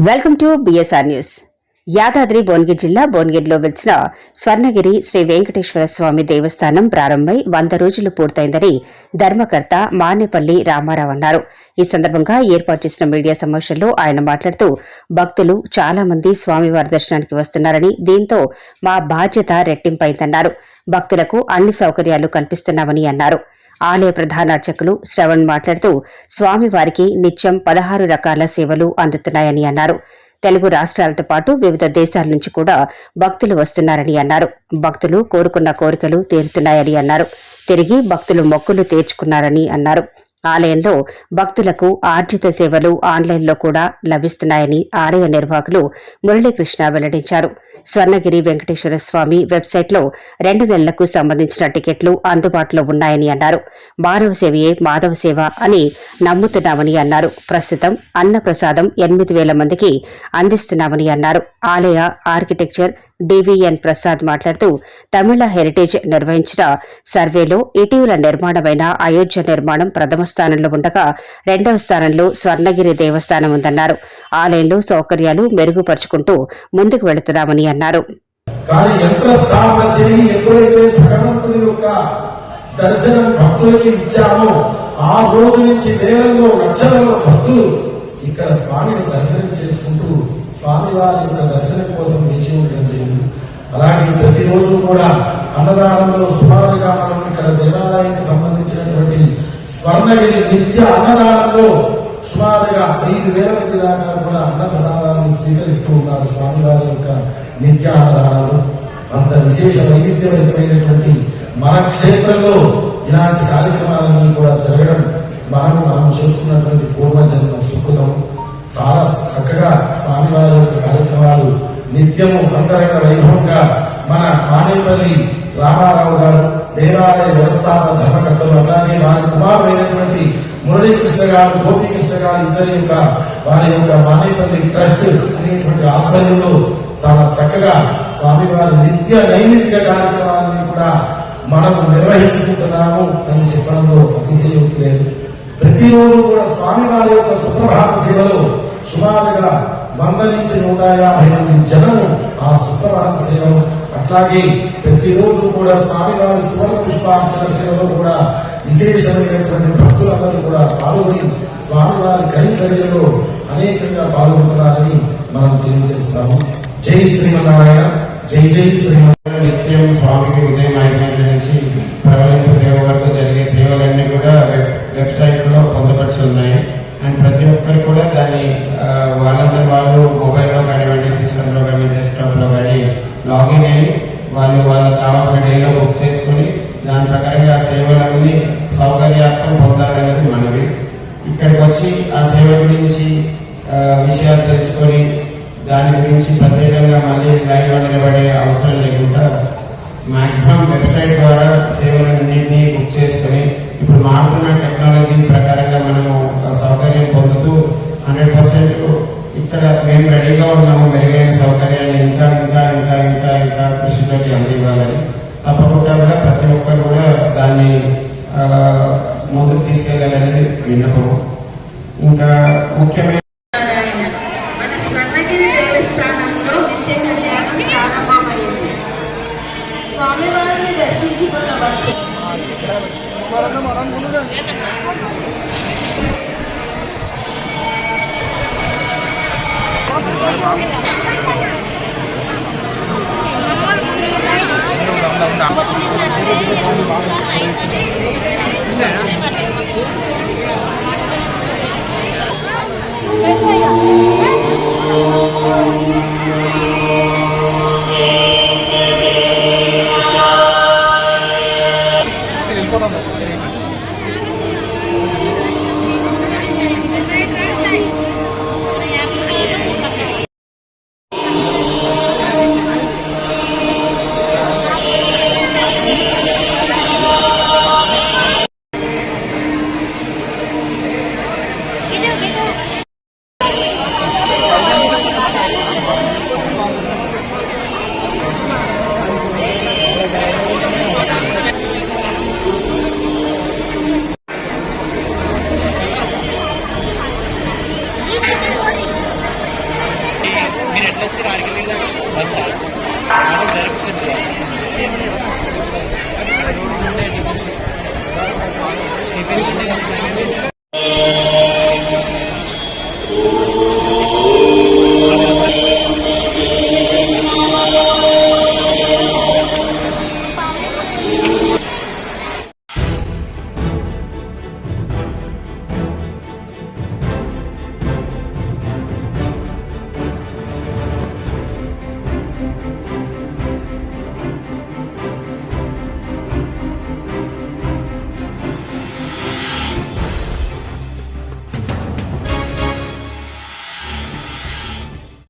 Welcome to BSR news. Yadadri Bhuvanagiri జిల్లా భువనగిరిలో వెలిసిన స్వర్ణగిరి శ్రీ వెంకటేశ్వర స్వామి దేవస్థానం ప్రారంభమై 100 రోజులు పూర్తయిందని ధర్మకర్త మానేపల్లి రామారావు అన్నారు. ఈ సందర్భంగా ఏర్పాటు చేసిన మీడియా సమావేశంలో ఆయన మాట్లాడుతూ భక్తులు చాలా మంది స్వామివారి దర్శనానికి వస్తున్నారని, దీంతో మా బాధ్యత రెట్టింపైందన్నారు. భక్తులకు అన్ని సౌకర్యాలు కల్పిస్తున్నామని అన్నారు. ఆలయ ప్రధాన అర్చకులు శ్రవణ్ మాట్లాడుతూ స్వామివారికి నిత్యం 16 రకాల సేవలు అందుతున్నాయని అన్నారు. తెలుగు రాష్ట్రాలతో పాటు వివిధ దేశాల నుంచి కూడా భక్తులు వస్తున్నారని అన్నారు. భక్తులు కోరుకున్న కోరికలు తీరుతున్నాయని అన్నారు. తిరిగి భక్తులు మొక్కులు తీర్చుకున్నారని అన్నారు. ఆలయంలో భక్తులకు ఆర్జిత సేవలు ఆన్లైన్లో కూడా లభిస్తున్నాయని ఆలయ నిర్వాహకులు మురళీకృష్ణ వెల్లడించారు. స్వర్ణగిరి వెంకటేశ్వర స్వామి వెబ్సైట్లో 2 నెలలకు సంబంధించిన టికెట్లు అందుబాటులో ఉన్నాయని అన్నారు. మానవ సేవయే మాధవ సేవ అని నమ్ముతున్నామని అన్నారు. ప్రస్తుతం అన్నప్రసాదం 8,000 మందికి అందిస్తున్నామని అన్నారు. ఆలయ ఆర్కిటెక్చర్ డివిఎన్ ప్రసాద్ మాట్లాడుతూ తమిళ హెరిటేజ్ నిర్వహించిన సర్వేలో ఇటీవల నిర్మాణమైన అయోధ్య నిర్మాణం ప్రథమ స్థానంలో ఉండగా 2వ స్థానంలో స్వర్ణగిరి దేవస్థానం ఉందన్నారు. ఆలయంలో సౌకర్యాలు మెరుగుపరుచుకుంటూ ముందుకు వెళుతున్నామని అన్నారు. దర్శనం భక్తులకి ఇచ్చాము. ఆ రోజు నుంచి వేలలో లక్షలలో భక్తులు ఇక్కడ స్వామిని దర్శనం చేసుకుంటూ స్వామివారి యొక్క దర్శనం కోసం వేచి ఉండడం జరిగింది. అలాగే ప్రతిరోజు కూడా అన్నదానంలో సుమారుగా మనం ఇక్కడ దేవాలయానికి సంబంధించినటువంటి స్వర్ణగిరి నిత్య అన్నదానంలో సుమారుగా 5,000 మంది దాకా కూడా అన్న ప్రసాదాలను స్వీకరిస్తూ ఉన్నారు. స్వామివారి యొక్క నిత్య అన్నదానాలు అంత విశేష వైవిధ్యమైనటువంటి మన క్షేత్రంలో ఇలాంటి కార్యక్రమాలన్నీ కూడా జరగడం మనం చేసుకున్నటువంటి పూర్వజన్మ సుకృతం. చాలా చక్కగా స్వామివారి యొక్క కార్యక్రమాలు నిత్యము అంతరంగ వైభవంగా మన మానేపల్లి రామారావు గారు దేవాలయ వ్యవస్థాపక ధర్మకర్తలు, అలాగే వారి కుమారుడైనటువంటి మురళీకృష్ణ గారు, గోపీకృష్ణ గారు ఇద్దరి యొక్క వారి యొక్క మానేపల్లి ట్రస్ట్ అనేటువంటి ఆధ్వర్యంలో చాలా చక్కగా స్వామివారి నిత్య నైమిత్తిక కార్యక్రమాలని కూడా మనం నిర్వహించుకుంటున్నాము అని చెప్పడంలో అతిశయోక్తి లేదు. ప్రతిరోజు కూడా స్వామివారి యొక్క సుప్రభాత సేవలో సుమారుగా 100 నుంచి 150 మంది జనము ఆ సుప్రభాత సేవలు, అట్లాగే ప్రతిరోజు కూడా స్వామివారి సువర్ణ పుష్పార్చన సేవలో కూడా విశేషమైనటువంటి భక్తులందరూ కూడా పాల్గొని స్వామివారి కైంకర్యంలో అనేకంగా పాల్గొంటున్నారని మనం తెలియజేస్తున్నాము. జై శ్రీమన్నారాయణ, జై జై శ్రీమన్నారాయణ. నిత్యం స్వామికి ఉదయం 5 గంటల నుంచి ప్రవలింపు సేవ వరకు జరిగే సేవలన్నీ కూడా వెబ్సైట్ లో పొందపరిచి ఉన్నాయి. అండ్ ప్రతి ఒక్కరు కూడా దాన్ని వాళ్ళందరూ వాళ్ళు మొబైల్లో కానివ్వండి, సిస్టమ్ లో కానీ, డెస్క్టాప్ లో కానీ లాగిన్ అయ్యి వాళ్ళకి కావాల్సిన డేలో బుక్ చేసుకుని దాని ప్రకారంగా సేవలన్నీ సౌకర్యార్థం పొందాలనేది మనవి. ఇక్కడికి వచ్చి ఆ సేవ గురించి విషయాలు తెలుసుకొని దాని గురించి ప్రత్యేకంగా మళ్ళీ లైవ్ లో నిలబడే అవసరం లేకుండా మాక్సిమం వెబ్సైట్ ద్వారా సేవలన్నింటినీ బుక్ చేసుకుని ఇప్పుడు మారుతున్న టెక్నాలజీ ప్రకారంగా మనము సౌకర్యం పొందుతూ 100% ఇక్కడ మేము రెడీగా ఉన్నాము. మెరుగైన సౌకర్యాన్ని ఇంకా ఇంకా ఇంకా ఇంకా ఇంకా కృషితోటి అందివ్వాలని తప్పకుండా కూడా ప్రతి ఒక్కరు కూడా దాన్ని ముందుకు తీసుకెళ్లాలనేది విన్నపము. ఇంకా ముఖ్యమైన స్వర్ణగిరి దేవస్థానంలో నిత్య కళ్యాణం ప్రారంభమైంది. స్వామివారిని దర్శించుకున్న భక్తులు వెళ్ళిపోతాం.